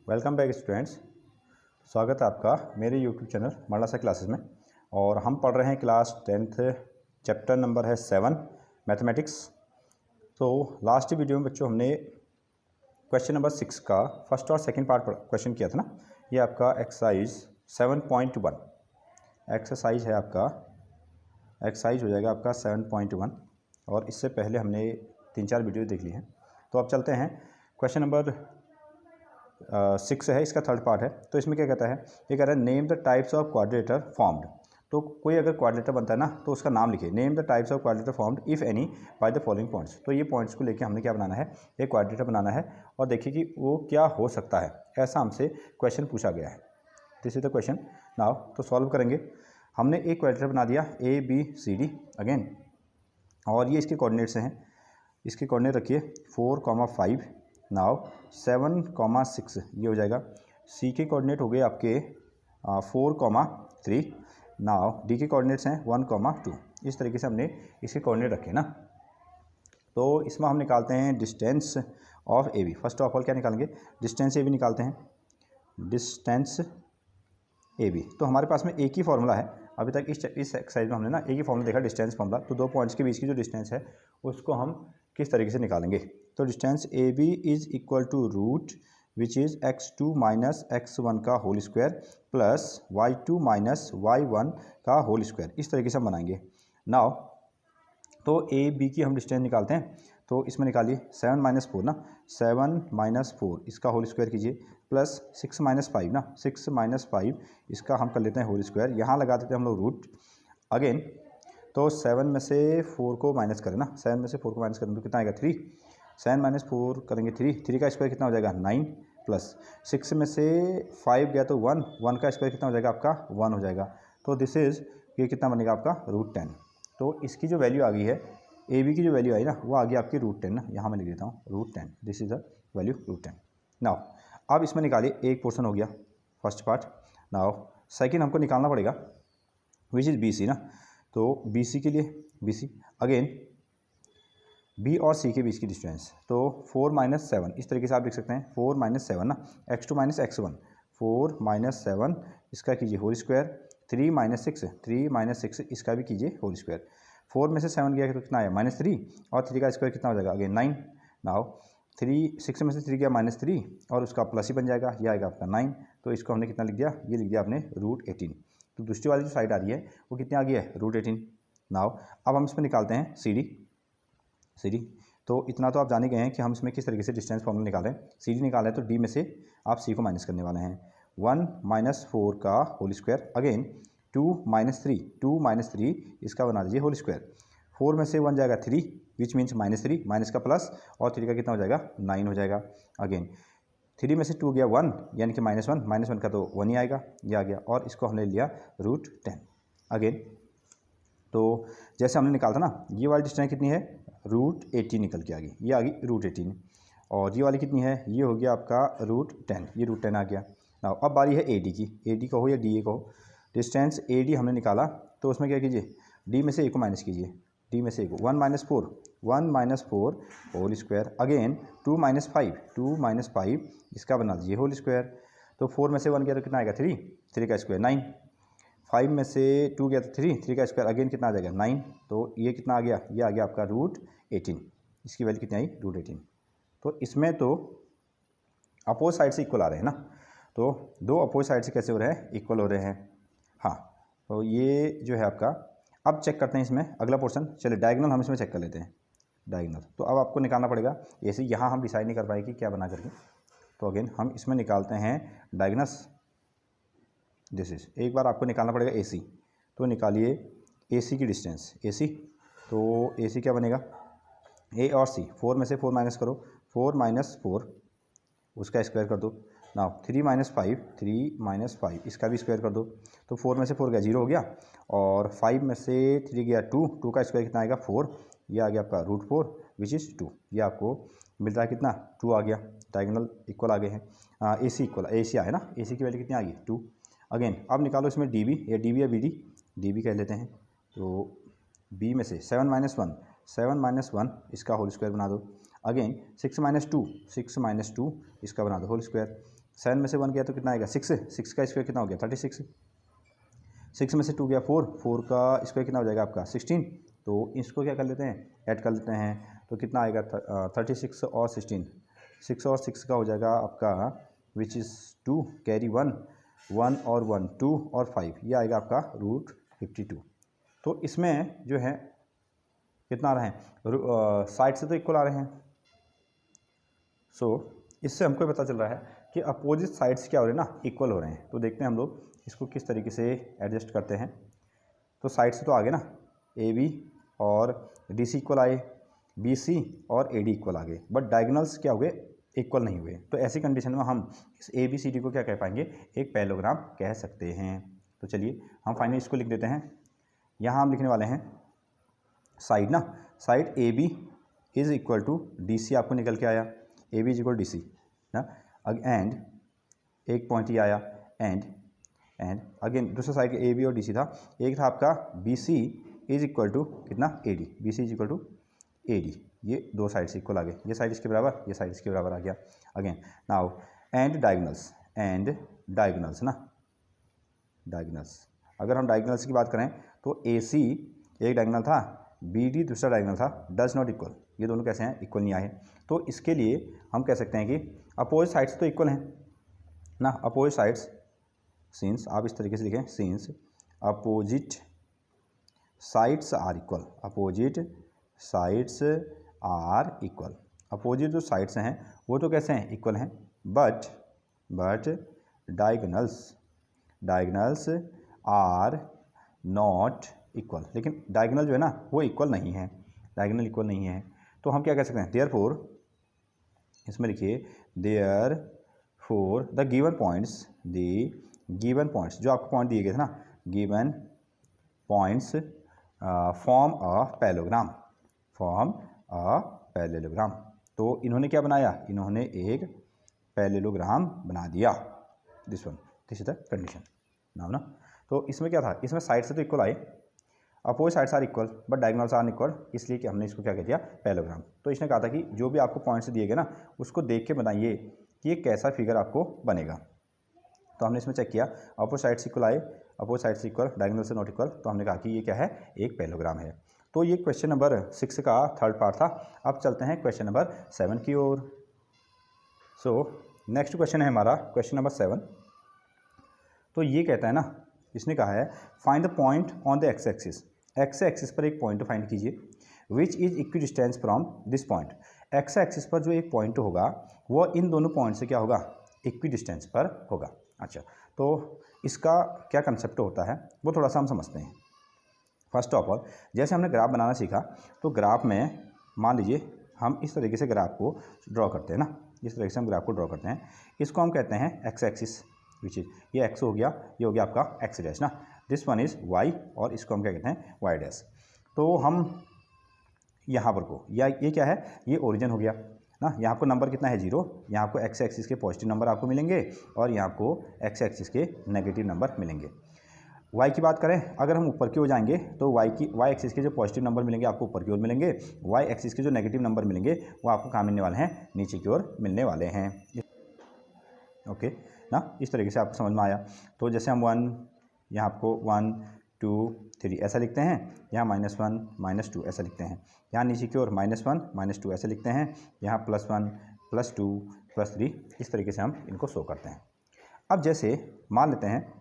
Welcome back students. स्वागत है आपका मेरे यूट्यूब चैनल मरलासा क्लासेस में। और हम पढ़ रहे हैं क्लास 10th, चैप्टर नंबर है 7 मैथमेटिक्स। तो लास्ट वीडियो में बच्चों हमने क्वेश्चन नंबर 6 का फर्स्ट और सेकंड पार्ट क्वेश्चन किया था ना। ये आपका एक्सरसाइज 7.1 एक्सरसाइज है आपका, एक्सरसाइज हो जाएगा आपका 7.1। और इससे पहले हमने 3-4 वीडियो देख ली हैं। तो अब चलते हैं क्वेश्चन नंबर 6 है, इसका थर्ड पार्ट है। तो इसमें क्या कहता है, ये कह रहा है name the types of quadrilateral formed. तो कोई अगर क्वाड्रिलेटर बनता है ना तो उसका नाम लिखिए, name the types of quadrilateral formed if any by the following points. तो ये पॉइंट्स को लेके हमने क्या बनाना है, एक क्वाड्रिलेटर बनाना है और देखिए कि वो क्या हो सकता है। ऐसा हमसे क्वेश्चन पूछा गया है। This is the question now. तो सॉल्व करेंगे। हमने एक क्वाड्रिलेटर बना दिया ABCD अगेन, और ये इसके कोऑर्डिनेट्स हैं। इसके कोऑर्डिनेट रखिए 4,5 नाउ 7,6 ये हो जाएगा। सी के कोऑर्डिनेट हो गए आपके 4,3 नाउ डी के कोऑर्डिनेट्स हैं 1,2। इस तरीके से हमने इसके कोऑर्डिनेट रखे ना। तो इसमें हम निकालते हैं distance of AB। First of all क्या निकालेंगे, डिस्टेंस AB निकालते हैं, डिस्टेंस AB। तो हमारे पास में एक ही फॉर्मूला है अभी तक। इस एक्सरसाइज में हमने ना एक ही फॉर्मूला देखा, डिस्टेंस फॉर्मूला। तो दो पॉइंट्स के बीच की जो डिस्टेंस है उसको हम किस तरीके से निकालेंगे। तो distance AB is equal to root which is x2 minus x1 का whole square plus y2 minus y1 का होल स्क्वायर। इस तरीके से हम बनाएंगे नाउ। तो AB की हम डिस्टेंस निकालते हैं। तो इसमें निकालिए 7 - 4 ना, 7 - 4 इसका होल स्क्वायर कीजिए प्लस 6 - 5 ना, 6 - 5 इसका हम कर लेते हैं होल स्क्वायर। यहाँ लगा देते हैं हम लोग रूट अगेन। तो 7 में से 4 को माइनस करें ना, 7 में से 4 को माइनस करें तो कितना आएगा 3। 7 - 4 करेंगे 3 का स्क्वायर कितना हो जाएगा 9 प्लस 6 में से 5 गया तो 1 का स्क्वायर कितना हो जाएगा आपका 1 हो जाएगा। तो दिस इज़ ये कितना बनेगा आपका √10। तो इसकी जो वैल्यू आ गई है, AB की जो वैल्यू आई ना वो आ गई आपकी √10 ना। यहाँ मैं लिख देता हूँ √10, this is the value √10 now. अब इसमें निकालिए, एक पोर्शन हो गया फर्स्ट पार्ट। नाउ सेकंड हमको निकालना पड़ेगा विच इज़ BC ना। तो BC के लिए BC अगेन B और C के बीच की डिस्टेंस। तो 4 - 7 इस तरीके से आप लिख सकते हैं, 4 - 7 ना, x2 - x1 4 - 7 इसका कीजिए होल स्क्वायर, 3 - 6 3 - 6 इसका भी कीजिए होल स्क्वायर। 4 में से 7 गया तो कितना आया -3 और 3 का स्क्वायर कितना हो जाएगा अगेन 9 नाउ। 6 में से 3 गया -3 और उसका प्लस ही बन जाएगा, ये आएगा आपका 9। तो इसको हमने कितना लिख दिया, ये लिख दिया आपने √18। तो दूसरी वाली जो साइड आ रही है वो कितनी आ गई है √18 नाउ। अब हम इसमें निकालते हैं CD। तो इतना तो आप जाने गए हैं कि हम इसमें किस तरीके से डिस्टेंस फॉर्मूला निकालें। CD निकालें तो D में से आप C को माइनस करने वाले हैं। 1 - 4 का होल स्क्वायर अगेन 2 - 3 इसका बना दीजिए होल स्क्वायर। 4 में से 1 जाएगा 3 विच मीन्स -3 माइनस का प्लस और 3 का कितना हो जाएगा 9 हो जाएगा अगेन। 3 में से 2 गया 1 यानी कि -1 का तो 1 ही आएगा, ये आ गया। और इसको हमने लिया √10 अगेन। तो जैसे हमने निकाला था ना, ये वाली डिस्टेंस कितनी है √18 निकल के आ गई, ये आ गई √18। और ये वाली कितनी है, ये हो गया आपका √10, ये √10 आ गया ना। अब बारी है AD की, AD कहो या DA कहो। डिस्टेंस AD हमने निकाला तो उसमें क्या कीजिए, D में से A को माइनस कीजिए, D में से A को 1 - 4 होल स्क्वायर अगेन 2 - 5 इसका बना दीजिए होल स्क्वायर। तो 4 में से 1 गया तो कितना आएगा 3 का स्क्वायर 9। 5 में से 2 गया तो 3 का स्क्वायर अगेन कितना आ जाएगा 9। तो ये कितना आ गया, ये आ गया आपका √18। इसकी वैल्यू कितनी आई √18। तो इसमें तो अपोज साइड से इक्वल आ रहे हैं ना। तो दो अपोज साइड से कैसे हो रहे हैं, इक्वल हो रहे हैं। हाँ, तो ये जो है आपका। अब चेक करते हैं इसमें अगला पोर्शन। चलिए डायगोनल हम इसमें चेक कर लेते हैं। डायगोनल तो अब आपको निकालना पड़ेगा, ऐसे यहाँ हम डिसाइड नहीं कर पाए कि क्या बना करके। तो अगेन हम इसमें निकालते हैं डायगोनल्स। दिस इज एक बार आपको निकालना पड़ेगा AC। तो निकालिए AC की डिस्टेंस AC। तो AC क्या बनेगा, A और C 4 में से 4 माइनस करो, 4 - 4 उसका स्क्वायर कर दो ना। 3 - 5 इसका भी स्क्वायर कर दो। तो 4 में से 4 गया 0 हो गया और 5 में से 3 गया 2 का स्क्वायर कितना आएगा 4, ये आ गया आपका √4 विच इज़ 2। ये आपको मिल रहा है कितना 2 आ गया। डायगोनल इक्वल आ गए हैं। AC इक्वल AC आया ना, AC की वैल्यू कितनी आ गई 2 अगेन। अब निकालो इसमें DB या BD, DB कह लेते हैं। तो B में से 7 - 1 इसका होल स्क्वायर बना दो अगेन। 6 - 2 इसका बना दो होल स्क्वायर। 7 में से 1 गया तो कितना आएगा 6, 6 का स्क्वायर कितना हो गया 36, 6 में से 2 गया 4, 4 का स्क्वायर कितना हो जाएगा आपका 16। तो इसको क्या कर लेते हैं, ऐड कर लेते हैं, तो कितना आएगा 36 और 16, 6 और 6 का हो जाएगा आपका विच इज़ 2 कैरी 1, 1 और 1 2 और 5, ये आएगा आपका √52। तो इसमें जो है कितना आ रहा है, साइड से तो इक्वल आ रहे हैं। सो इससे हमको पता चल रहा है कि अपोजिट साइड्स क्या हो रहे हैं ना, इक्वल हो रहे हैं। तो देखते हैं हम लोग इसको किस तरीके से एडजस्ट करते हैं। तो साइड से तो आगे ना AB और DC इक्वल आए, BC और AD इक्वल आ गए, बट डायगोनल्स क्या हुए, इक्वल नहीं हुए। तो ऐसी कंडीशन में हम इस ABCD को क्या कह पाएंगे, एक पैरेललोग्राम कह सकते हैं। तो चलिए हम फाइनली इसको लिख देते हैं। यहाँ हम लिखने वाले हैं साइड ना, side AB is equal to DC, आपको निकल के आया AB इज इक्वल DC ना, एंड एक पॉइंट ये आया, एंड अगेन दूसरा साइड AB और DC था, एक था आपका BC इज इक्वल टू कितना AD, BC is equal to AD, ये दो साइड से इक्वल आ गए, ये साइड इसके बराबर, ये साइड इसके बराबर आ गया। अगेन नाउ एंड डायगोनल्स ना, डायगोनल्स, अगर हम डायगोनल्स की बात करें तो AC एक डायगोनल था, BD दूसरा डायगोनल था, डज नॉट इक्वल, ये दोनों कैसे हैं, इक्वल नहीं आए। तो इसके लिए हम कह सकते हैं कि अपोजिट साइड्स तो इक्वल हैं ना, अपोजिट साइड्स सिंस, आप इस तरीके से लिखें since opposite sides are equal, opposite sides are equal, opposite जो साइड्स हैं वो तो कैसे हैं, इक्वल हैं, but diagonals are not equal, लेकिन डायगोनल जो है ना वो इक्वल नहीं है, डायगोनल इक्वल नहीं है। तो हम क्या कह सकते हैं, देयरफॉर, इसमें लिखिए देयरफॉर द गिवन पॉइंट्स, जो आपको पॉइंट दिए गए थे ना, given points form a parallelogram. तो इन्होंने क्या बनाया, इन्होंने एक पैरेललोग्राम बना दिया, this is the condition now ना। तो इसमें क्या था, इसमें साइड से तो इक्वल आए, opposite sides are equal but diagonals are equal, इसलिए कि हमने इसको क्या कह दिया, पैरेललोग्राम। तो इसने कहा था कि जो भी आपको पॉइंट्स दिए गए ना उसको देख के बनाइए कि ये कैसा फिगर आपको बनेगा। तो हमने इसमें चेक किया, अपोजिट साइड्स इक्वल आए, अपोजिट साइड्स इक्वल, डायगोनल से नॉट इक्वल, तो हमने कहा कि ये क्या है, एक पैरेललोग्राम है। तो ये क्वेश्चन नंबर 6 का थर्ड पार्ट था। अब चलते हैं क्वेश्चन नंबर 7 की ओर। सो नेक्स्ट क्वेश्चन है हमारा क्वेश्चन नंबर 7। तो ये कहता है ना, इसने कहा है find the point on the x axis, x axis पर एक पॉइंट फाइंड कीजिए विच is equidistance from this point. X axis पर जो एक पॉइंट होगा वो इन दोनों पॉइंट से क्या होगा, इक्वी डिस्टेंस पर होगा। अच्छा, तो इसका क्या कंसेप्ट होता है वो थोड़ा सा हम समझते हैं। फर्स्ट ऑफ ऑल, जैसे हमने ग्राफ बनाना सीखा, तो ग्राफ में मान लीजिए हम इस तरीके से ग्राफ को ड्रॉ करते हैं ना, इस तरीके से हम ग्राफ को ड्रॉ करते हैं, इसको हम कहते हैं एक्स एक्सिस, विच इज ये एक्स हो गया, ये हो गया आपका एक्स डैश ना, दिस वन इज़ वाई, और इसको हम क्या कहते हैं, वाई डैश। तो हम यहाँ पर को, या ये क्या है, ये ओरिजिन हो गया ना, यहाँ आपको नंबर कितना है 0, यहाँ आपको एक्स एक्सिस के पॉजिटिव नंबर आपको मिलेंगे और यहाँ आपको एक्स एक्सिस के नेगेटिव नंबर मिलेंगे। वाई की बात करें, अगर हम ऊपर की ओर जाएंगे तो वाई एक्सिस के जो पॉजिटिव नंबर मिलेंगे आपको ऊपर की ओर मिलेंगे, वाई एक्सिस के जो नेगेटिव नंबर मिलेंगे वो आपको कहाँ मिलने वाले हैं, नीचे की ओर मिलने वाले हैं। ओके ना, इस तरीके से आपको समझ में आया। तो जैसे हम 1, यहाँ आपको 1 2 3 ऐसा लिखते हैं, यहाँ -1 -2 ऐसा लिखते हैं, यहाँ नीचे की ओर -1 -2 ऐसे लिखते हैं, यहाँ +1 +2 +3, इस तरीके से हम इनको शो करते हैं। अब जैसे मान लेते हैं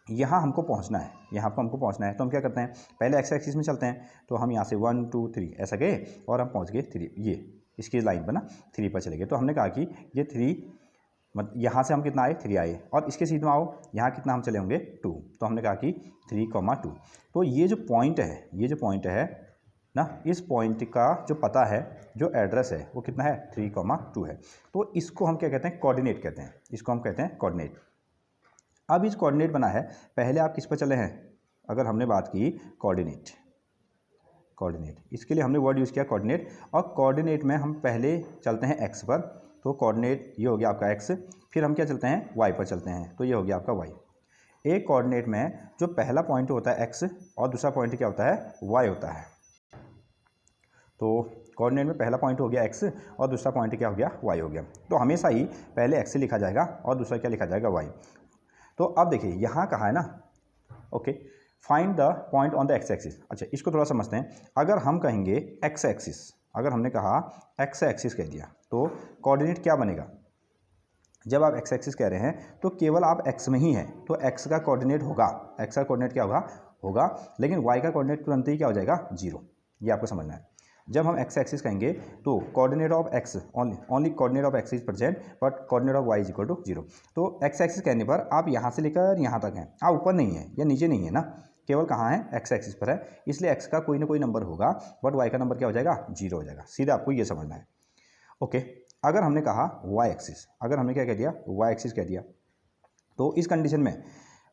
यहाँ हमको पहुँचना है, यहाँ पर हमको पहुँचना है, तो हम क्या करते हैं, पहले एक्स एक्सिस में चलते हैं, तो हम यहाँ से 1 2 3 ऐसा गए और हम पहुँच गए 3, ये इसकी लाइन पर ना 3 पर चले गए। तो हमने कहा कि ये 3 यहाँ से हम कितना आए, 3 आए, और इसके सीधे आओ, यहाँ कितना हम चले होंगे 2, तो हमने कहा कि 3, 2। तो ये जो पॉइंट है, ये जो पॉइंट है ना, इस पॉइंट का जो पता है, जो एड्रेस है वो कितना है, 3, 2 है। तो इसको हम क्या कहते हैं, कोऑर्डिनेट कहते हैं, इसको हम कहते हैं कोऑर्डिनेट। अब इस कोऑर्डिनेट बना है, पहले आप किस पर चले हैं, अगर हमने बात की कोऑर्डिनेट, इसके लिए हमने वर्ड यूज़ किया कोऑर्डिनेट, और कोऑर्डिनेट में हम पहले चलते हैं एक्स पर, तो कोऑर्डिनेट ये हो गया आपका एक्स, फिर हम क्या चलते हैं, वाई पर चलते हैं, तो ये हो गया आपका वाई। एक कोऑर्डिनेट में जो पहला पॉइंट होता है एक्स और दूसरा पॉइंट क्या होता है, वाई होता है। तो कोऑर्डिनेट में पहला पॉइंट हो गया x और दूसरा पॉइंट क्या हो गया y हो गया। तो हमेशा ही पहले x लिखा जाएगा और दूसरा क्या लिखा जाएगा y। तो अब देखिए यहाँ कहा है ना, okay, find the point on the x axis. अच्छा, इसको थोड़ा समझते हैं। अगर हम कहेंगे एक्स एक्सिस, अगर हमने कहा एक्स एक्सिस कह दिया तो कोऑर्डिनेट क्या बनेगा। जब आप एक्स एक्सिस कह रहे हैं तो केवल आप एक्स में ही हैं, तो एक्स का कोऑर्डिनेट होगा, एक्स का कोऑर्डिनेट क्या होगा, लेकिन वाई का कोऑर्डिनेट तुरंत ही क्या हो जाएगा, जीरो। ये आपको समझना है। जब हम एक्स एक्सिस कहेंगे तो coordinate of x only coordinate of x is present but coordinate of y is equal to zero. तो एक्स एक्सिस कहने पर आप यहाँ से लेकर यहाँ तक हैं, आप ऊपर नहीं है या नीचे नहीं है ना, केवल कहाँ है, एक्स एक्सिस पर है, इसलिए एक्स का कोई ना कोई नंबर होगा बट वाई का नंबर क्या हो जाएगा, जीरो हो जाएगा। सीधा आपको ये समझना है। ओके, अगर हमने कहा वाई एक्सिस, अगर हमने क्या कह दिया, वाई एक्सिस कह दिया, तो इस कंडीशन में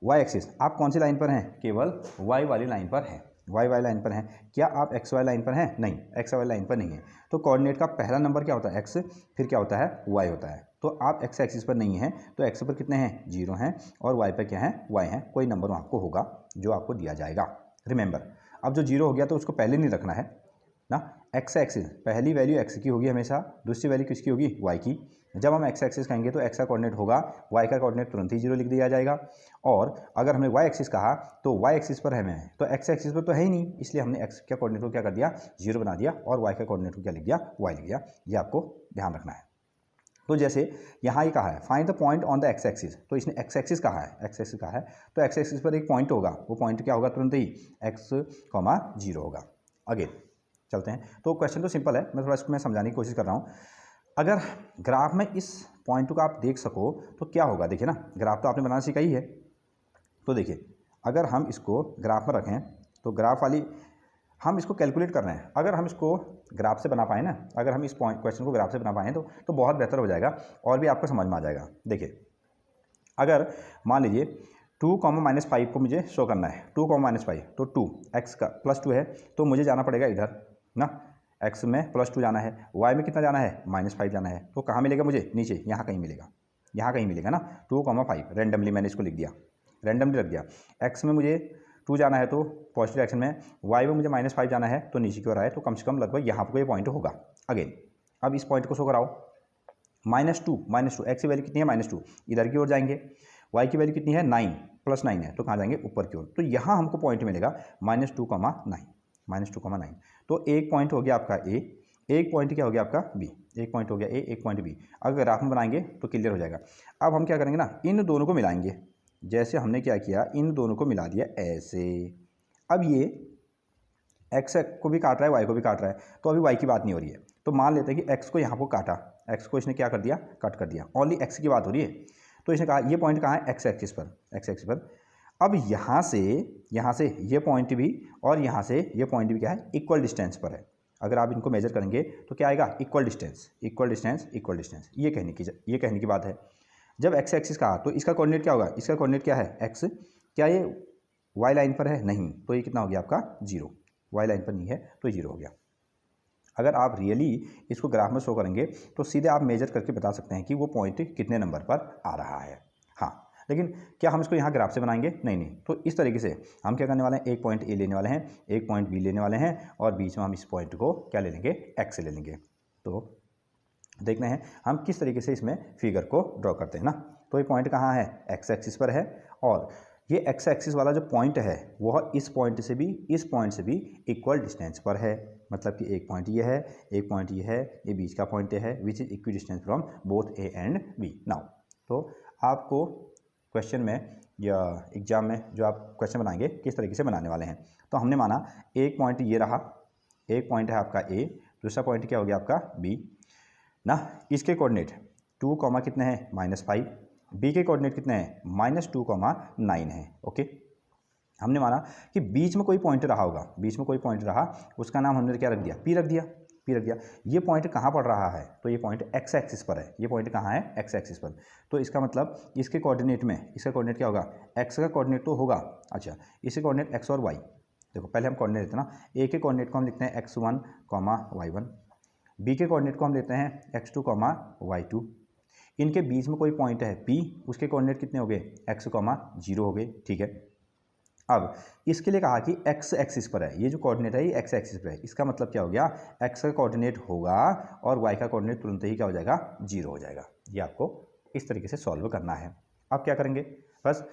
वाई एक्सिस आप कौन सी लाइन पर हैं, केवल वाई वाली लाइन पर हैं, वाई वाई लाइन पर हैं। क्या आप एक्स वाई लाइन पर हैं, नहीं, एक्स वाई लाइन पर नहीं है। तो कोऑर्डिनेट का पहला नंबर क्या होता है, एक्स, फिर क्या होता है, वाई होता है। तो आप एक्स एक्सिस पर नहीं हैं, तो एक्स पर कितने हैं, जीरो हैं, और वाई पर क्या है, वाई हैं। कोई नंबर आपको होगा जो आपको दिया जाएगा। रिमेंबर, अब जो जीरो हो गया तो उसको पहले नहीं रखना है ना। एक्स एक्सिस पहली वैल्यू एक्स की होगी हमेशा, दूसरी वैल्यू किसकी होगी, वाई की। जब हम एक्स एक्सिस कहेंगे तो एक्स का कोऑर्डिनेट होगा, वाई का कोऑर्डिनेट तुरंत ही जीरो लिख दिया जाएगा। और अगर हमने वाई एक्सिस कहा तो वाई एक्सिस पर हमें, तो एक्स एक्सिस पर तो है ही नहीं, इसलिए हमने एक्स के कोऑर्डिनेट को क्या कर दिया, जीरो बना दिया, और वाई का कोऑर्डिनेट को क्या लिख दिया, वाई लिख दिया। ये आपको ध्यान रखना है। तो जैसे यहाँ ही कहा है find the point on the x axis, तो इसने एक्स एक्सिस कहा है, एक्स एक्सिस कहा है, तो एक्स एक्सिस पर एक पॉइंट होगा, वो पॉइंट क्या होगा, तुरंत ही एक्स कॉमा जीरो होगा। अगेन चलते हैं। तो क्वेश्चन तो सिंपल है, मैं थोड़ा इसको समझाने की कोशिश कर रहा हूँ। अगर ग्राफ में इस पॉइंट को आप देख सको तो क्या होगा, देखिए ना, ग्राफ तो आपने बनाना सीखा ही है। तो देखिए, अगर हम इसको ग्राफ में रखें तो ग्राफ वाली, हम इसको कैलकुलेट कर रहे हैं, अगर हम इसको ग्राफ से बना पाए ना, अगर हम इस पॉइंट क्वेश्चन को ग्राफ से बना पाएँ तो बहुत बेहतर हो जाएगा और भी आपको समझ में आ जाएगा। देखिए, अगर मान लीजिए 2 -5 को मुझे शो करना है, 2 -5, तो 2 एक्स का +2 है, तो मुझे जाना पड़ेगा इधर ना, एक्स में +2 जाना है, वाई में कितना जाना है, -5 जाना है। तो कहाँ मिलेगा मुझे, नीचे यहाँ कहीं मिलेगा, यहाँ कहीं मिलेगा ना, 2, 5 रैंडमली मैंने इसको लिख दिया, रैंडमली रख दिया। एक्स में मुझे 2 जाना है तो पॉजिटिव डायरेक्शन में, वाई में मुझे -5 जाना है तो नीचे की ओर आए, तो कम से कम लगभग यहाँ पर कोई पॉइंट होगा। अगेन अब इस पॉइंट को शो कराओ, -2 एक्स की वैल्यू कितनी है, -2, इधर की ओर जाएंगे, वाई की वैल्यू कितनी है, 9 +9 है, तो कहाँ जाएंगे, ऊपर की ओर। तो यहाँ हमको पॉइंट मिलेगा -2,9। तो एक पॉइंट हो गया आपका ए, एक पॉइंट क्या हो गया आपका बी, एक पॉइंट हो गया ए, एक पॉइंट बी। अगर ग्राफ में बनाएंगे तो क्लियर हो जाएगा। अब हम क्या करेंगे ना, इन दोनों को मिलाएंगे, जैसे हमने क्या किया, इन दोनों को मिला दिया ऐसे। अब ये एक्स को भी काट रहा है, वाई को भी काट रहा है, तो अभी वाई की बात नहीं हो रही है। तो मान लेते हैं कि एक्स को यहाँ पर काटा, एक्स को इसने क्या कर दिया, कट कर दिया, ओनली एक्स की बात हो रही है। तो इसने कहा ये पॉइंट कहाँ है, एक्स एक्सिस पर, एक्स एक्सिस पर। अब यहाँ से ये पॉइंट भी और यहाँ से ये पॉइंट भी क्या है, इक्वल डिस्टेंस पर है। अगर आप इनको मेजर करेंगे तो क्या आएगा, equal distance, equal distance, equal distance. ये कहने की बात है। जब एक्स एक्सिस कहा तो इसका कोऑर्डिनेट क्या होगा, इसका कोऑर्डिनेट क्या है, एक्स। क्या ये वाई लाइन पर है, नहीं, तो ये कितना हो गया आपका, जीरो। वाई लाइन पर नहीं है तो जीरो हो गया। अगर आप रियली इसको ग्राफ में शो करेंगे तो सीधे आप मेजर करके बता सकते हैं कि वो पॉइंट कितने नंबर पर आ रहा है। हाँ, लेकिन क्या हम इसको यहाँ ग्राफ से बनाएंगे, नहीं। तो इस तरीके से हम क्या करने वाले हैं, एक पॉइंट ए लेने वाले हैं, एक पॉइंट बी लेने वाले हैं, और बीच में हम इस पॉइंट को क्या ले लेंगे, एक्स ले लेंगे। तो देखते हैं हम किस तरीके से इसमें फिगर को ड्रॉ करते हैं ना। तो ये पॉइंट कहाँ है, एक्स एक्सिस पर है, और ये एक्स एक्सिस वाला जो पॉइंट है वह इस पॉइंट से भी इक्वल डिस्टेंस पर है। मतलब कि एक पॉइंट ये है, एक पॉइंट ये है, ये बीच का पॉइंट है, which is equidistance from both A and B. Now तो आपको क्वेश्चन में या एग्जाम में जो आप क्वेश्चन बनाएंगे किस तरीके से बनाने वाले हैं। तो हमने माना एक पॉइंट ये रहा, एक पॉइंट है आपका ए, दूसरा पॉइंट क्या हो गया आपका बी ना। इसके कोऑर्डिनेट 2, कितने हैं, -5, बी के कोऑर्डिनेट कितने हैं, -2,9 है। ओके, हमने माना कि बीच में कोई पॉइंट रहा होगा, बीच में कोई पॉइंट रहा, उसका नाम हमने क्या रख दिया, पी रख दिया, पी रख दिया। ये पॉइंट कहाँ पड़ रहा है, तो ये पॉइंट एक्स एक्सिस पर है, ये पॉइंट कहाँ है, एक्स एक्सिस पर। तो इसका मतलब इसके कोऑर्डिनेट में, इसका कोऑर्डिनेट क्या होगा, एक्स का कोऑर्डिनेट तो होगा। अच्छा, इसके कोऑर्डिनेट एक्स और वाई, देखो पहले हम कोऑर्डिनेट लेते हैं ना, ए के कोऑर्डिनेट को हम लिखते हैं x1, y1, बी के कोऑर्डिनेट को हम लेते हैं x2, y2। इनके बीच में कोई पॉइंट है P, उसके कोऑर्डिनेट कितने हो गए, x, 0 हो गए। ठीक है, अब इसके लिए कहा कि एक्स एक्सिस पर है, ये जो कोऑर्डिनेट है ये एक्स एक्सिस पर है, इसका मतलब क्या हो गया, एक्स का कोऑर्डिनेट होगा और वाई का कोऑर्डिनेट तुरंत ही क्या हो जाएगा, 0 हो जाएगा। ये आपको इस तरीके से सॉल्व करना है। अब क्या करेंगे, बस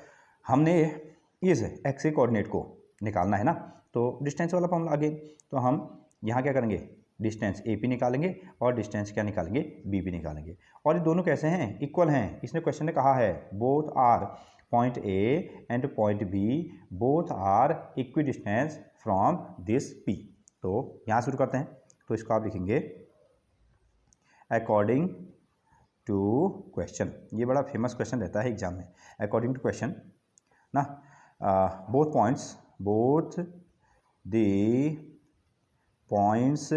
हमने इस एक्स के कोऑर्डिनेट को निकालना है ना, तो डिस्टेंस वाला फॉर्मूला आगे, तो हम यहाँ क्या करेंगे, डिस्टेंस ए पी निकालेंगे और डिस्टेंस क्या निकालेंगे, बी पी निकालेंगे। और ये दोनों कैसे हैं, इक्वल हैं। इसने क्वेश्चन ने कहा है both are point A and point B both are equidistance from this P. तो यहाँ शुरू करते हैं, तो इसको आप लिखेंगे अकॉर्डिंग टू क्वेश्चन। ये बड़ा फेमस क्वेश्चन रहता है एग्जाम में, अकॉर्डिंग टू क्वेश्चन ना, both the points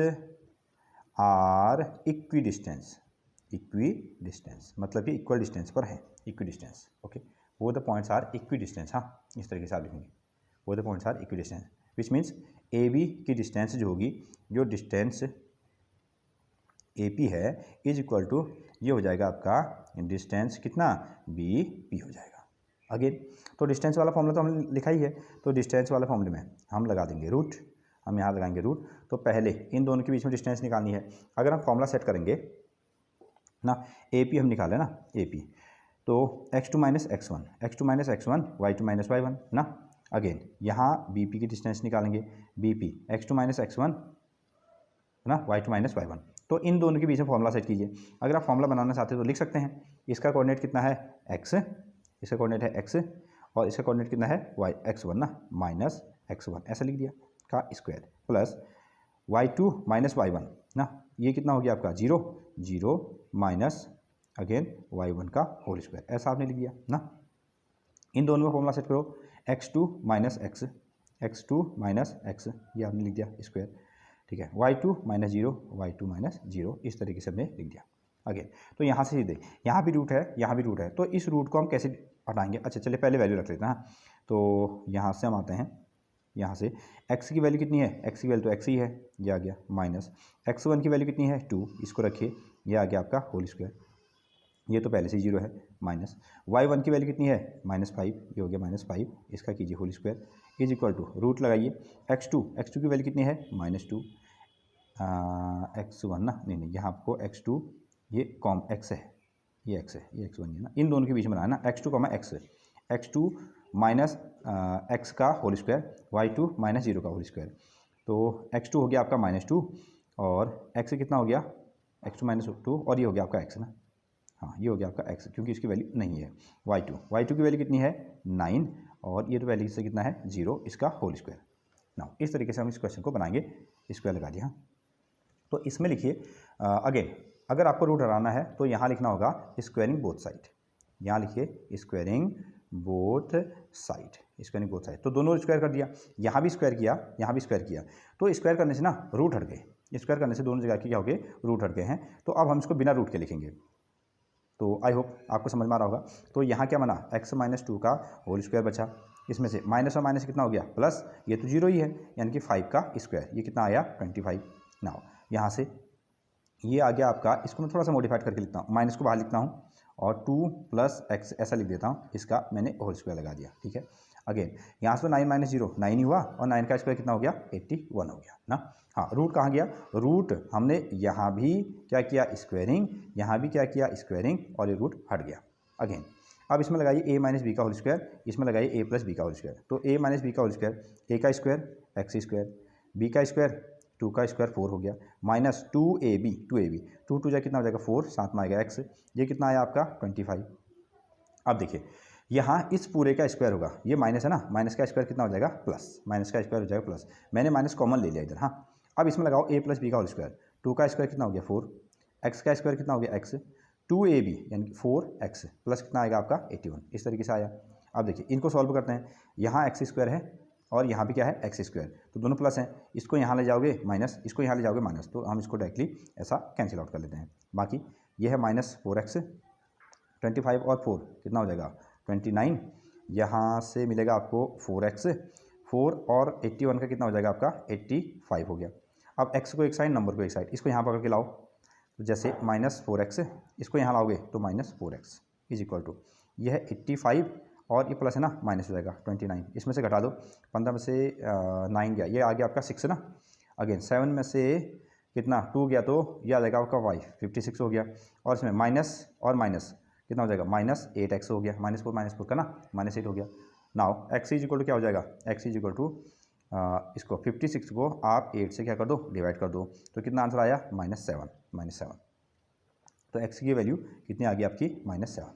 are equidistance मतलब कि इक्वल डिस्टेंस पर है, इक्वी डिस्टेंस। ओके, वो the points are equidistance, हाँ इस तरीके से आप लिखेंगे, वो the points are equidistance which means A B की डिस्टेंस जो होगी, जो डिस्टेंस ए पी है इज इक्वल टू, ये हो जाएगा आपका डिस्टेंस कितना, बी पी हो जाएगा। अगेन तो डिस्टेंस वाला फॉर्मूला तो हमने लिखा ही है, तो डिस्टेंस वाले फॉर्मूले में हम लगा देंगे रूट, हम यहाँ लगाएंगे रूट। तो पहले इन दोनों के बीच में डिस्टेंस निकालनी है। अगर हम फॉर्मूला सेट करेंगे ना, ए पी हम निकालें ना, ए पी तो x2 minus x1 y2 minus y1 ना। अगेन यहाँ बी पी की डिस्टेंस निकालेंगे, B P x2 minus x1 ना, y2 माइनस y1। तो इन दोनों के बीच में फॉर्मूला सेट कीजिए। अगर आप फॉर्मूला बनाना चाहते हो तो लिख सकते हैं, इसका कोऑर्डिनेट कितना है x, इसका कोऑर्डिनेट है x और इसका कोऑर्डिनेट कितना है y, x1 ना माइनस x1, ऐसा लिख दिया का square plus y2 minus y1 ना, ये कितना हो गया आपका 0 माइनस अगेन y1 का होल स्क्वायर, ऐसा आपने लिख दिया ना। इन दोनों में फॉर्मूला सेट करो, x2 माइनस x, ये आपने लिख दिया स्क्वायर, ठीक है, y2 माइनस 0, इस तरीके से हमने लिख दिया। अगेन तो यहाँ से सीधे यहाँ भी रूट है, यहाँ भी रूट है, तो इस रूट को हम कैसे हटाएंगे, अच्छा चलिए पहले वैल्यू रख लेते हैं। तो यहाँ से हम आते हैं, यहाँ से x की वैल्यू कितनी है, x की वैल्यू तो x ही है, ये आ गया माइनस x1 की वैल्यू कितनी है 2, इसको रखिए, ये आ गया आपका होल स्क्वायर, ये तो पहले से 0 है, माइनस y1 की वैल्यू कितनी है -5, ये हो गया -5, इसका कीजिए whole square is equal to root लगाइए, x2 की वैल्यू कितनी है -2, x1 ना, नहीं यहाँ आपको x2 ये कॉम x है, ये x1 है ना, इन दोनों के बीच में बनाना x2 x2 माइनस x का होल स्क्वायर, y2 माइनस 0 का होल स्क्वायर। तो x2 हो गया आपका -2 और x कितना हो गया, x2 माइनस 2 और ये हो गया आपका x ना, हाँ ये हो गया आपका x क्योंकि इसकी वैल्यू नहीं है। y2 की वैल्यू कितनी है 9 और ये तो वैल्यू से कितना है 0, इसका होल स्क्वायर। ना इस तरीके से हम इस क्वेश्चन को बनाएंगे, स्क्वायर लगा दिया। तो इसमें लिखिए अगेन अगर आपको रूट हटाना है तो यहाँ लिखना होगा स्क्वायरिंग बोथ साइड, यहाँ लिखिए स्क्वायरिंग बोथ साइड, तो दोनों स्क्वायर कर दिया, यहाँ भी स्क्वायर किया, यहाँ भी स्क्वायर किया, तो स्क्वायर करने से ना रूट हट गए, स्क्वायर करने से दोनों जगह की क्या हो गए, रूट हट गए हैं। तो अब हम इसको बिना रूट के लिखेंगे, तो आई होप आपको समझ में आ रहा होगा। तो यहाँ क्या बना, x माइनस 2 का होल स्क्वायर बचा, इसमें से माइनस और माइनस कितना हो गया प्लस, ये तो 0 ही है, यानी कि 5 का स्क्वायर, ये कितना आया 25। नाउ यहाँ से ये आ गया आपका, इसको मैं थोड़ा सा मॉडिफाइड करके लिखता हूँ, माइनस को बाहर लिखता हूँ और 2 प्लस x ऐसा लिख देता हूँ, इसका मैंने होल स्क्वायर लगा दिया, ठीक है। अगेन यहाँ से तो 9 माइनस 0 9 ही हुआ और 9 का स्क्वायर कितना हो गया 81 हो गया ना। हाँ रूट कहाँ गया, रूट हमने यहाँ भी क्या किया स्क्वायरिंग, यहाँ भी क्या किया स्क्वायरिंग और ये रूट हट गया। अगेन अब इसमें लगाइए a माइनस बी का होल स्क्वायर, इसमें लगाइए a प्लस बी का होल स्क्वायर, तो a माइनस बी का होल स्क्वायर, a का स्क्वायर x स्क्वायर, b का स्क्वायर 2 का स्क्वायर 4 हो गया, माइनस 2ab 2 जा कितना हो जाएगा 4, साथ में आएगा x, ये कितना आया आपका 25। अब देखिए यहाँ इस पूरे का स्क्वायर होगा, ये माइनस है ना, माइनस का स्क्वायर कितना हो जाएगा प्लस, माइनस का स्क्वायर हो जाएगा प्लस, मैंने माइनस कॉमन ले लिया इधर। हाँ अब इसमें लगाओ a प्लस बी का होल स्क्वायर, 2 का स्क्वायर कितना हो गया 4, x का स्क्वायर कितना हो गया x, 2ab यानी कि 4x प्लस कितना आएगा आपका 81, इस तरीके से आया। अब देखिए इनको सॉल्व करते हैं, यहाँ x स्क्वायर है और यहाँ भी क्या है एक्स स्क्वायर, तो दोनों प्लस हैं, इसको यहाँ ले जाओगे माइनस, इसको यहाँ ले जाओगे माइनस, तो हम इसको डायरेक्टली ऐसा कैंसिल आउट कर लेते हैं। बाकी ये है -4x, 25 और 4 कितना हो जाएगा 29, यहाँ से मिलेगा आपको 4x, 4 और 81 का कितना हो जाएगा आपका 85 हो गया। अब x को एक साइड, नंबर को एक साइड, इसको यहाँ पकड़ के लाओ, तो जैसे -4x इसको यहाँ लाओगे तो -4x इज इक्वल टू, यह है 85 और ये प्लस है ना, माइनस हो जाएगा 29। इसमें से घटा दो, 15 में से 9 गया, ये आ गया आपका 6 ना। अगेन 7 में से कितना 2 गया, तो ये आ जाएगा आपका y 56 हो गया। और इसमें माइनस और माइनस कितना हो जाएगा, -8x हो गया, -4 का ना, -8 हो गया। Now x is equal to क्या हो जाएगा, x इज इक्वल टू इसको 56 को आप 8 से क्या कर दो, डिवाइड कर दो, तो कितना आंसर आया, -7। तो x की वैल्यू कितनी आ गई आपकी, -7।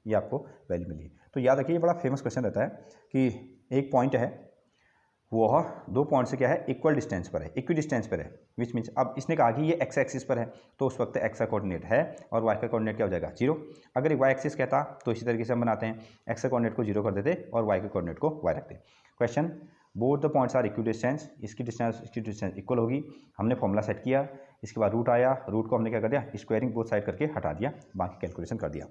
ये आपको वैल्यू मिली। तो याद रखिए, ये बड़ा फेमस क्वेश्चन रहता है कि एक पॉइंट है, वो 2 पॉइंट से क्या है, इक्वल डिस्टेंस पर है, इक्वी डिस्टेंस पर है, विच मीन्स अब इसने कहा कि ये x एक्सिस पर है, तो उस वक्त x का कोऑर्डिनेट है और y का कोऑर्डिनेट क्या हो जाएगा, 0। अगर y एक्सिस कहता तो इसी तरीके से हम बनाते हैं, x का कोऑर्डिनेट को 0 कर देते और y के कोऑर्डिनेट को y रखते। Question, both the points are equidistance, इसकी डिस्टेंस इक्वल होगी। हमने फॉर्मूला सेट किया, इसके बाद रूट आया, रूट को हमने क्या कर दिया, स्क्वायरिंग बोथ साइड करके हटा दिया, बाकी कैलकुलेशन कर दिया।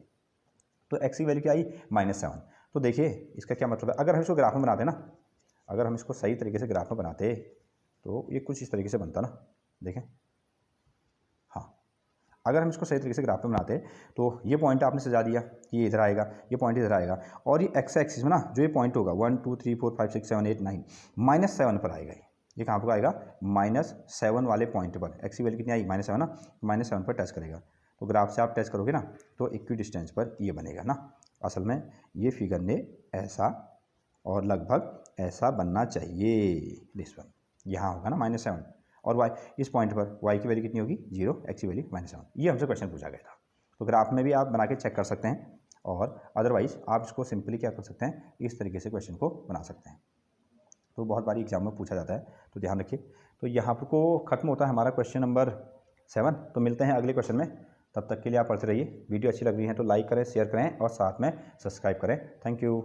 तो x की वैल्यू क्या आई, -7। तो देखिए इसका क्या मतलब है, अगर हम इसको ग्राफ में बनाते ना, अगर हम इसको सही तरीके से ग्राफ में बनाते तो ये कुछ इस तरीके से बनता ना, देखें, हाँ, अगर हम इसको सही तरीके से ग्राफ में बनाते तो ये पॉइंट आपने सजा दिया कि ये इधर आएगा, ये पॉइंट इधर आएगा, और ये एक्स एक्सिस में ना जो ये पॉइंट होगा 1 2 3 4 5 6 7 8 9 -7 पर आएगा। ये कहाँ पर आएगा, -7 वाले पॉइंट पर। एक्स की वैल्यू कितनी आई, -7 ना, -7 पर टच करेगा। तो ग्राफ से आप टच करोगे ना तो इक्वी डिस्टेंस पर ये बनेगा ना। असल में ये फिगर ने ऐसा और लगभग ऐसा बनना चाहिए, दिस वन, यहाँ होगा ना -7, और y इस पॉइंट पर y की वैल्यू कितनी होगी, 0, x की वैल्यू -7। ये हमसे क्वेश्चन पूछा गया था। तो ग्राफ में भी आप बना के चेक कर सकते हैं, और अदरवाइज आप इसको सिंपली क्या कर सकते हैं, इस तरीके से क्वेश्चन को बना सकते हैं। तो बहुत बारी एग्जाम में पूछा जाता है, तो ध्यान रखिए। तो यहाँ पर को खत्म होता है हमारा क्वेश्चन नंबर 7। तो मिलते हैं अगले क्वेश्चन में, तब तक के लिए आप पढ़ते रहिए। वीडियो अच्छी लग रही है तो लाइक करें, शेयर करें और साथ में सब्सक्राइब करें। Thank you.